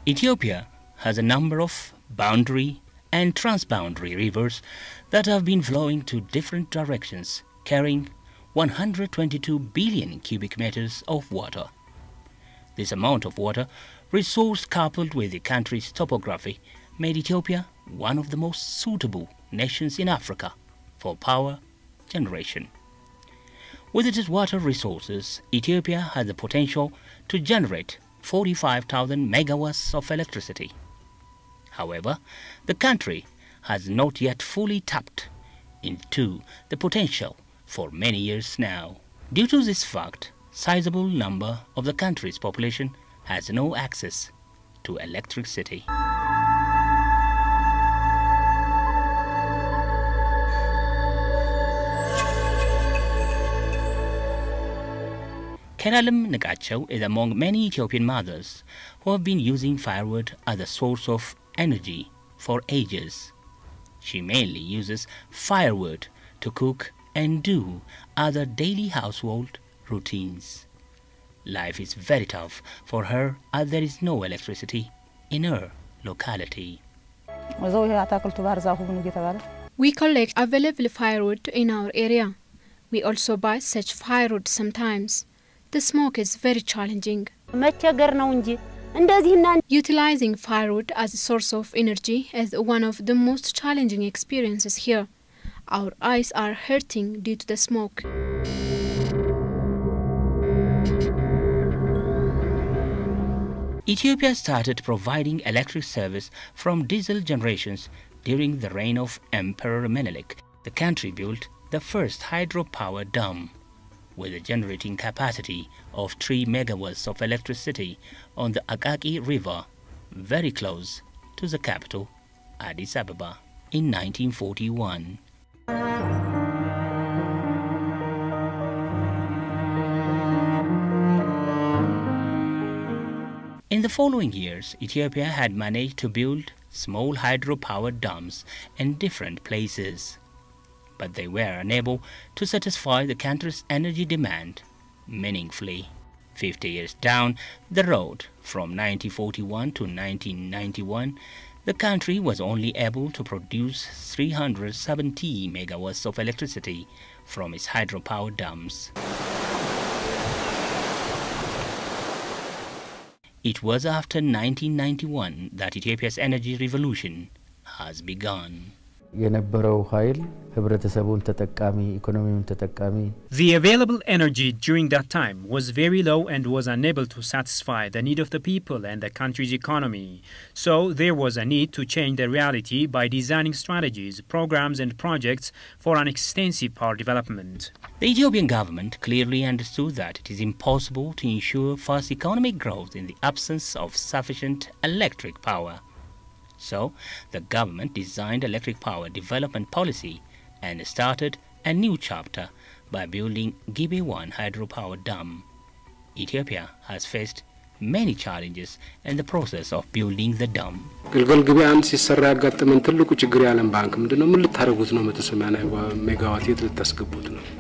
Ethiopia has a number of boundary and transboundary rivers that have been flowing to different directions, carrying 122 billion cubic meters of water. This amount of water resource, coupled with the country's topography, made Ethiopia one of the most suitable nations in Africa for power generation. With its water resources, Ethiopia has the potential to generate 45,000 megawatts of electricity. However, the country has not yet fully tapped into the potential for many years now. Due to this fact, sizable number of the country's population has no access to electricity. Kenalim Nagacho is among many Ethiopian mothers who have been using firewood as a source of energy for ages. She mainly uses firewood to cook and do other daily household routines. Life is very tough for her as there is no electricity in her locality. We collect available firewood in our area. We also buy such firewood sometimes. The smoke is very challenging. Utilizing firewood as a source of energy is one of the most challenging experiences here. Our eyes are hurting due to the smoke. Ethiopia started providing electric service from diesel generations during the reign of Emperor Menelik. The country built the first hydropower dam with a generating capacity of 3 megawatts of electricity on the Akaki River, very close to the capital, Addis Ababa, in 1941. In the following years, Ethiopia had managed to build small hydropower dams in different places, but they were unable to satisfy the country's energy demand meaningfully. 50 years down the road, from 1941 to 1991, the country was only able to produce 370 megawatts of electricity from its hydropower dams. It was after 1991 that Ethiopia's energy revolution has begun. The available energy during that time was very low and was unable to satisfy the need of the people and the country's economy. So there was a need to change the reality by designing strategies, programs and projects for an extensive power development. The Ethiopian government clearly understood that it is impossible to ensure fast economic growth in the absence of sufficient electric power. So, the government designed electric power development policy and started a new chapter by building Gibe 1 hydropower dam. Ethiopia has faced many challenges in the process of building the dam.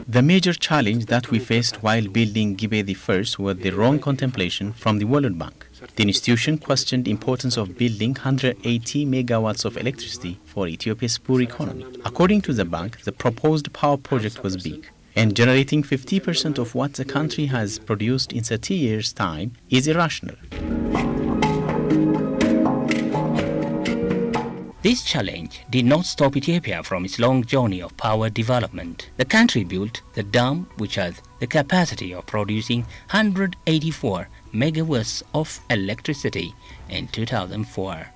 The major challenge that we faced while building Gibe the first was the wrong contemplation from the World Bank. The institution questioned the importance of building 180 megawatts of electricity for Ethiopia's poor economy. According to the bank, the proposed power project was big, and generating 50% of what the country has produced in 30 years' time is irrational. This challenge did not stop Ethiopia from its long journey of power development. The country built the dam, which has the capacity of producing 184 megawatts of electricity in 2004.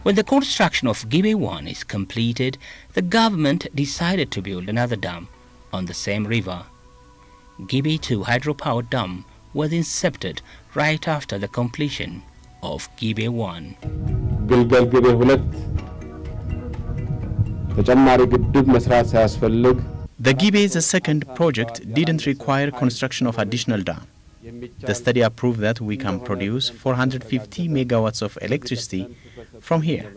When the construction of Gibe 1 is completed, the government decided to build another dam on the same river. Gibe 2 hydropower dam was incepted right after the completion of Gibe 1. The Gibe's second project didn't require construction of additional dam. The study approved that we can produce 450 megawatts of electricity from here.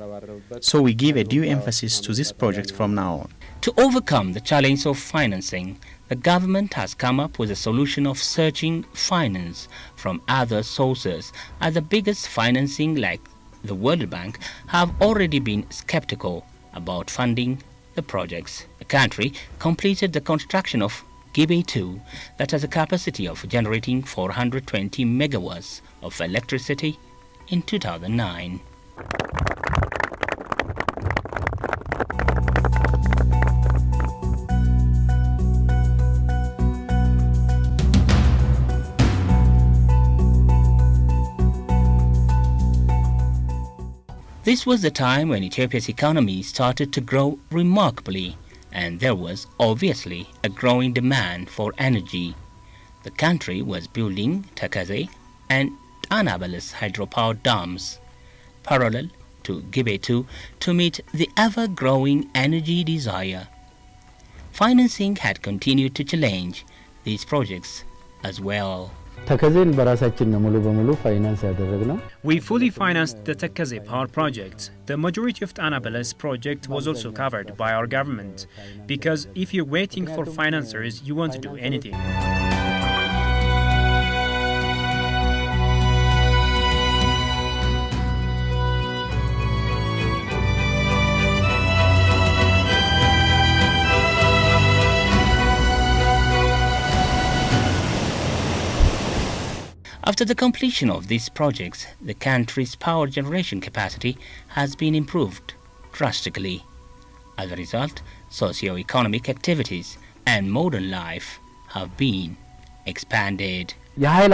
So we give a due emphasis to this project from now on. To overcome the challenge of financing, the government has come up with a solution of searching finance from other sources, as the biggest financing like the World Bank have already been skeptical about funding the projects. The country completed the construction of Gibe 2 that has a capacity of generating 420 megawatts of electricity in 2009. This was the time when Ethiopia's economy started to grow remarkably, and there was obviously a growing demand for energy. The country was building Tekeze and Anabeles hydropower dams, parallel to Gibe 2, to meet the ever-growing energy desire. Financing had continued to challenge these projects as well. We fully financed the Tekeze power project. The majority of the Anabeles project was also covered by our government, because if you're waiting for financiers, you won't do anything. After the completion of these projects, the country's power generation capacity has been improved drastically. As a result, socio-economic activities and modern life have been expanded. As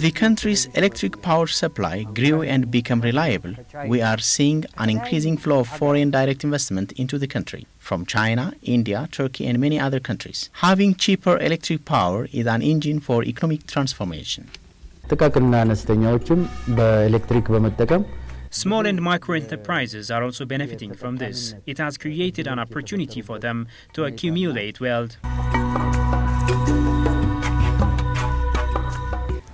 the country's electric power supply grew and became reliable, we are seeing an increasing flow of foreign direct investment into the country from China, India, Turkey and many other countries. Having cheaper electric power is an engine for economic transformation. Small and micro enterprises are also benefiting from this. It has created an opportunity for them to accumulate wealth.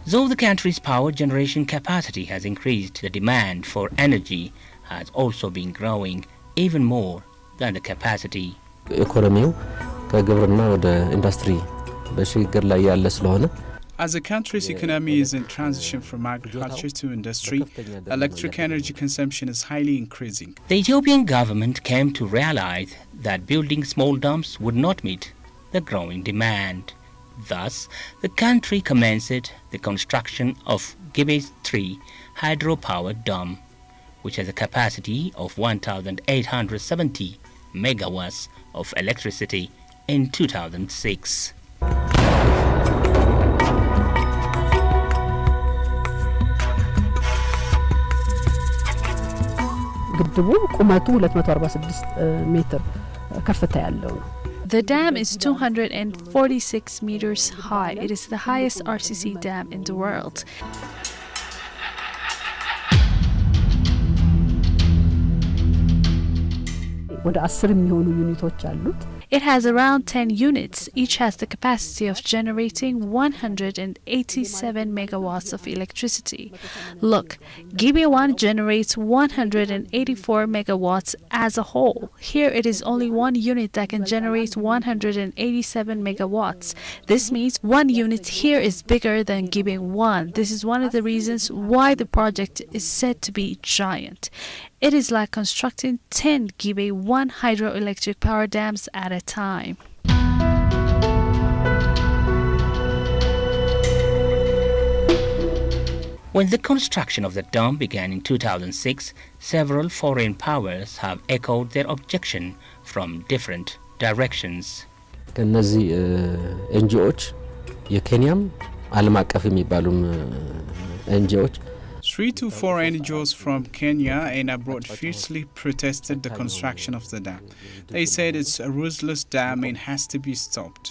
Though the country's power generation capacity has increased, the demand for energy has also been growing even more than the capacity. As the country's economy is in transition from agriculture to industry, electric energy consumption is highly increasing. The Ethiopian government came to realize that building small dams would not meet the growing demand. Thus, the country commenced the construction of Gibe 3 hydropower dam, which has a capacity of 1,870 megawatts of electricity in 2006. The dam is 246 meters high. It is the highest RCC dam in the world. It has around 10 units. Each has the capacity of generating 187 megawatts of electricity. Look, Gibe 1 generates 184 megawatts as a whole. Here it is only one unit that can generate 187 megawatts. This means one unit here is bigger than Gibe 1. This is one of the reasons why the project is said to be giant. It is like constructing 10 Gibe 1 hydroelectric power dams at a time. When the construction of the dam began in 2006, several foreign powers have echoed their objection from different directions. ከነዚህ ኤንጂኦዎች የኬንያም ዓለም አቀፍ የሚባሉም ኤንጂኦዎች 3 to 4 NGOs from Kenya and abroad fiercely protested the construction of the dam. They said it's a ruthless dam and has to be stopped.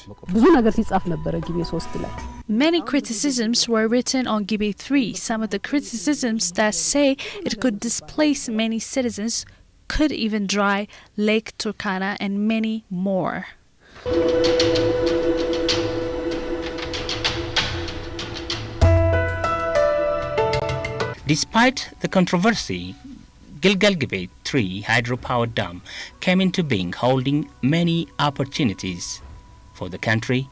Many criticisms were written on Gibe 3. Some of the criticisms that say it could displace many citizens, could even dry Lake Turkana, and many more. Despite the controversy, Gilgal-Gibe 3 hydropower dam came into being, holding many opportunities for the country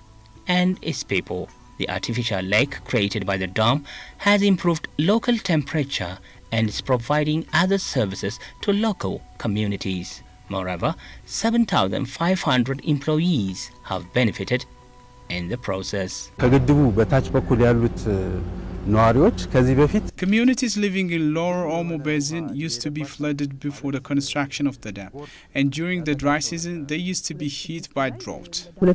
and its people. The artificial lake created by the dam has improved local temperature and is providing other services to local communities. Moreover, 7,500 employees have benefited in the process. Communities living in Lower Omo Basin used to be flooded before the construction of the dam, and during the dry season they used to be hit by drought. In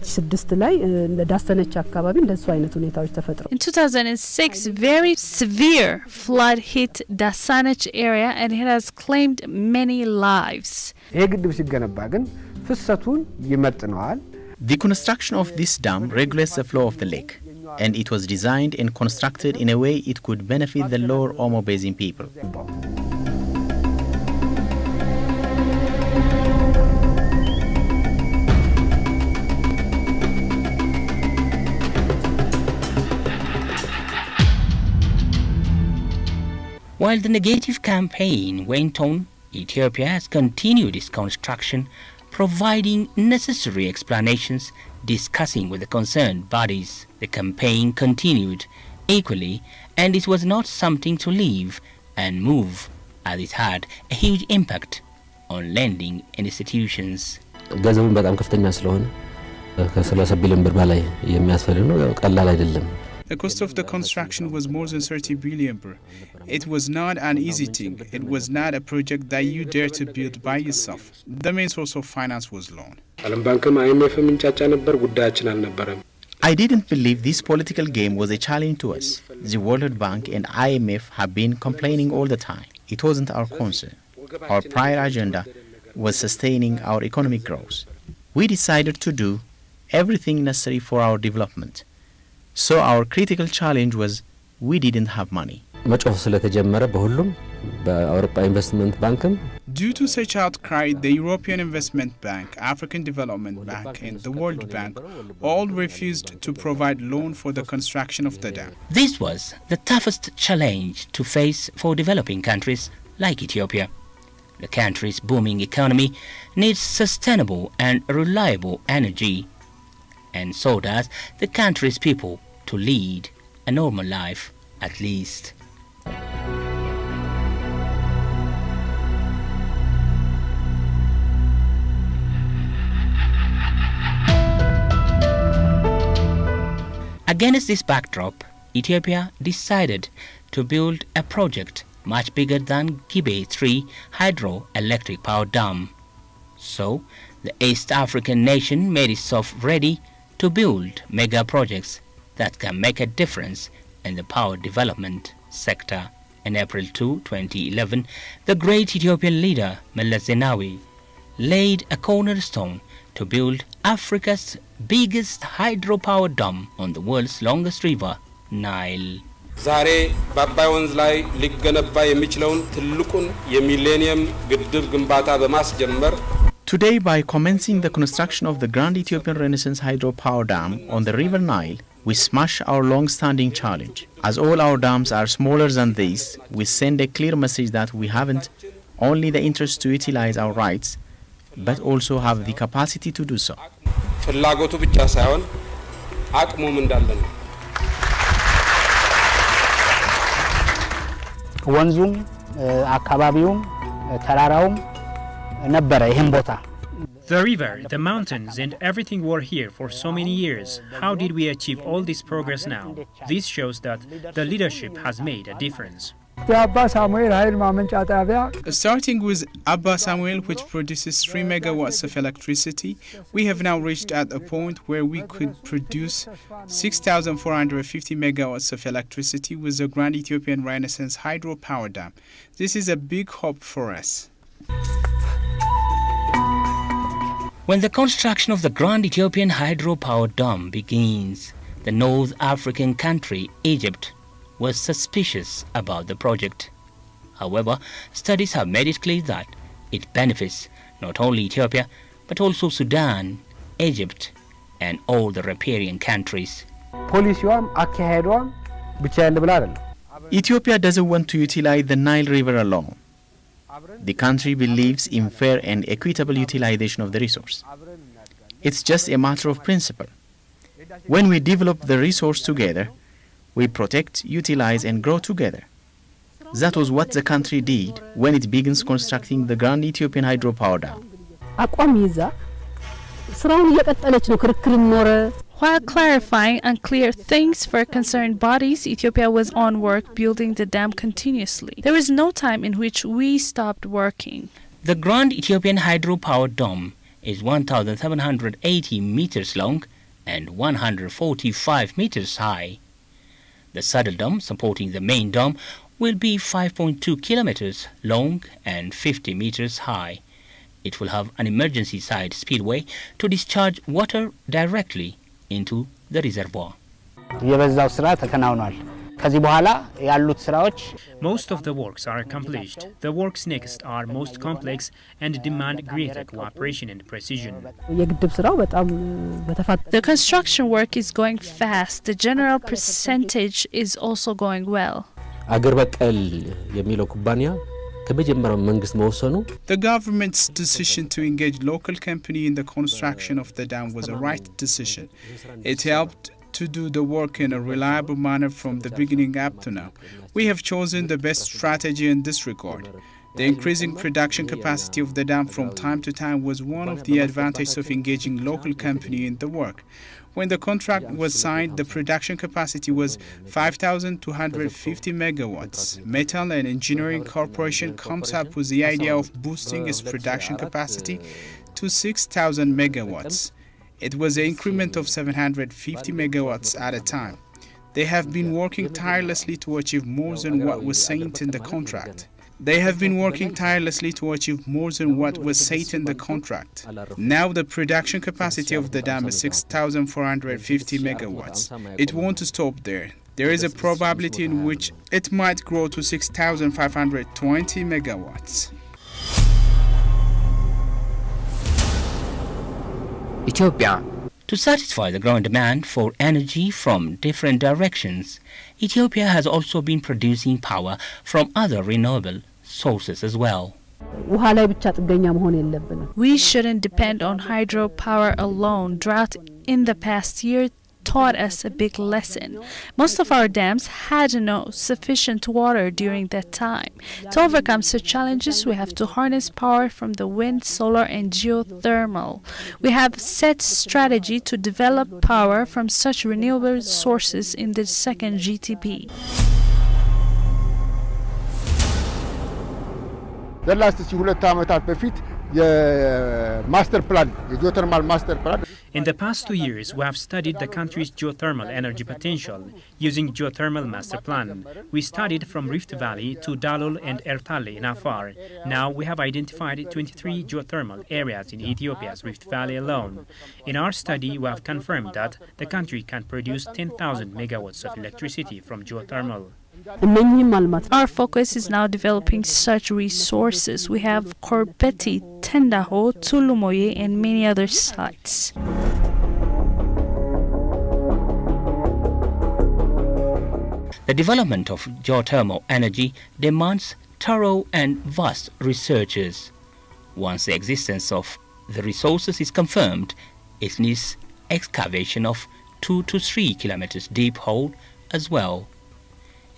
2006, very severe flood hit Dasanech area and it has claimed many lives. The construction of this dam regulates the flow of the lake, and it was designed and constructed in a way it could benefit the Lower Omo Basin people. While the negative campaign went on, Ethiopia has continued its construction, providing necessary explanations, discussing with the concerned bodies. The campaign continued equally, and it was not something to leave and move, as it had a huge impact on lending institutions. ገንዘቡን በጣም ከፍተኛ ስለሆነ ከ30 ቢሊዮን ብር በላይ የሚያስፈልግ ነው። ቀላል አይደለም። The cost of the construction was more than 30 billion birr. It was not an easy thing. It was not a project that you dare to build by yourself. The main source of finance was loan. I didn't believe this political game was a challenge to us. The World Bank and IMF have been complaining all the time. It wasn't our concern. Our prior agenda was sustaining our economic growth. We decided to do everything necessary for our development. So our critical challenge was we didn't have money. Due to such outcry, the European Investment Bank, African Development Bank and the World Bank all refused to provide loan for the construction of the dam. This was the toughest challenge to face for developing countries like Ethiopia. The country's booming economy needs sustainable and reliable energy, and so does the country's people to lead a normal life, at least. Against this backdrop, Ethiopia decided to build a project much bigger than Gibe 3 hydroelectric power dam. So, the East African nation made itself ready to build mega projects that can make a difference in the power development sector. In April 2, 2011, the great Ethiopian leader Meles Zenawi laid a cornerstone to build Africa's biggest hydropower dam on the world's longest river, Nile. ዛሬ በአባይ ወንዝ ላይ ሊገነባ የሚችለውን ትልቁን የሚሌኒየም ግድብ ግንባታ በማስጀመር Today, by commencing the construction of the Grand Ethiopian Renaissance Hydropower Dam on the River Nile, we smash our long-standing challenge. As all our dams are smaller than these, we send a clear message that we haven't only the interest to utilize our rights, but also have the capacity to do so. ፍላጎቱ ብቻ ሳይሆን አቅሙም እንዳለን ወንዙም አካባቢውም ተራራውም ነበረ ይሄን ቦታ The river, the mountains, and everything were here for so many years. How did we achieve all this progress now? This shows that the leadership has made a difference. Starting with Abba Samuel, which produces 3 megawatts of electricity, we have now reached at a point where we could produce 6,450 megawatts of electricity with the Grand Ethiopian Renaissance Hydropower Dam. This is a big hope for us. When the construction of the Grand Ethiopian Hydropower Dam begins, the North African country, Egypt, was suspicious about the project. However, studies have made it clear that it benefits not only Ethiopia, but also Sudan, Egypt, and all the riparian countries. Ethiopia doesn't want to utilize the Nile River alone. The country believes in fair and equitable utilization of the resource. It's just a matter of principle. When we develop the resource together, we protect, utilize and grow together. That was what the country did when it begins constructing the Grand Ethiopian Hydropower Dam. While clarifying unclear things for concerned bodies, Ethiopia was on work building the dam continuously. There was no time in which we stopped working. The Grand Ethiopian Hydropower Dam is 1,780 meters long and 145 meters high. The saddle dam supporting the main dam will be 5.2 kilometers long and 50 meters high. It will have an emergency side spillway to discharge water directly into the reservoir. Most of the works are accomplished. The works next are most complex and demand greater cooperation and precision. The construction work is going fast. The general percentage is also going well. The government's decision to engage local company in the construction of the dam was a right decision. It helped to do the work in a reliable manner from the beginning up to now. We have chosen the best strategy in this regard. The increasing production capacity of the dam from time to time was one of the advantages of engaging local company in the work. When the contract was signed, the production capacity was 5,250 megawatts. Metal and Engineering Corporation comes up with the idea of boosting its production capacity to 6,000 megawatts. It was an increment of 750 megawatts at a time. They have been working tirelessly to achieve more than what was said in the contract. Now the production capacity of the dam is 6,450 megawatts. It won't stop there. There is a probability in which it might grow to 6,520 megawatts. Ethiopia. To satisfy the growing demand for energy from different directions, Ethiopia has also been producing power from other renewable sources as well. We shouldn't depend on hydropower alone. Drought in the past year taught us a big lesson. Most of our dams had no sufficient water during that time. To overcome such challenges, we have to harness power from the wind, solar and geothermal. We have set strategy to develop power from such renewable sources in the second GTP. In the past 2 years, we have studied the country's geothermal energy potential using geothermal master plan. We studied from Rift Valley to Dalol and Ertale in Afar. Now we have identified 23 geothermal areas in Ethiopia's Rift Valley alone. In our study, we have confirmed that the country can produce 10,000 megawatts of electricity from geothermal. Our focus is now developing such resources. We have Korbeti, Tendaho, Tulumoye and many other sites. The development of geothermal energy demands thorough and vast researches. Once the existence of the resources is confirmed, it needs excavation of 2 to 3 kilometers deep hole as well.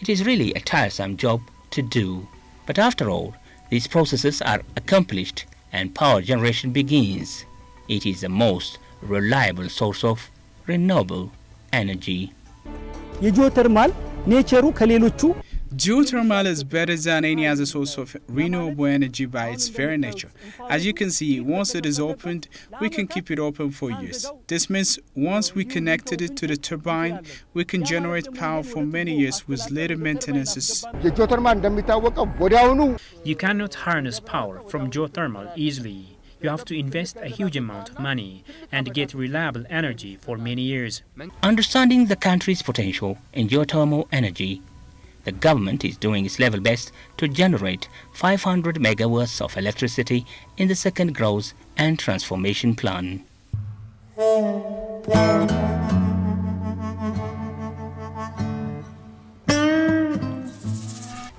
It is really a tiresome job to do, but after all, these processes are accomplished and power generation begins. It is the most reliable source of renewable energy. Geothermal is better than any other source of renewable energy by its very nature. As you can see, once it is opened, we can keep it open for years. This means once we connected it to the turbine, we can generate power for many years with little maintenance. You cannot harness power from geothermal easily. You have to invest a huge amount of money and get reliable energy for many years. Understanding the country's potential in geothermal energy, the government is doing its level best to generate 500 megawatts of electricity in the second growth and transformation plan.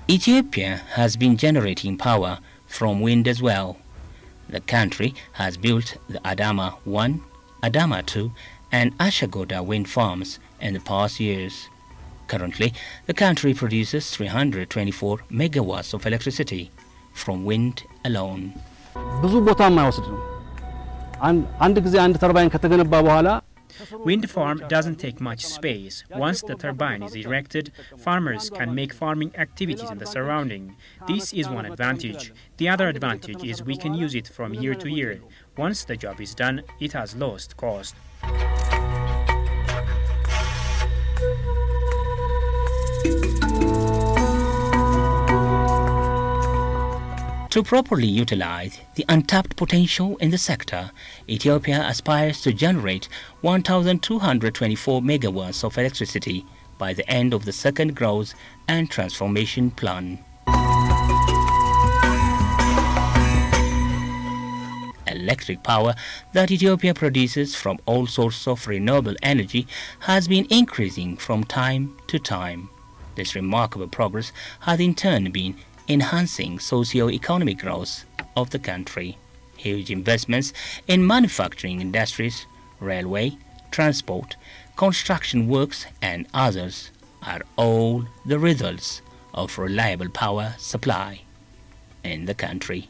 Ethiopia has been generating power from wind as well. The country has built the Adama 1, Adama 2 and Ashagoda wind farms in the past years. Currently, the country produces 324 megawatts of electricity from wind alone. ብዙ ቦታ የማይወስድ ነው። አንድ ጊዜ አንድ ተርባይን ከተገነባ በኋላ Wind farm doesn't take much space. Once the turbine is erected, farmers can make farming activities in the surrounding. This is one advantage. The other advantage is we can use it from year to year. Once the job is done, it has lost cost. To properly utilize the untapped potential in the sector, Ethiopia aspires to generate 1,224 megawatts of electricity by the end of the second growth and transformation plan. Electric power that Ethiopia produces from all sources of renewable energy has been increasing from time to time. This remarkable progress has in turn been enhancing socio-economic growth of the country. Huge investments in manufacturing industries, railway, transport, construction works and others are all the results of reliable power supply in the country.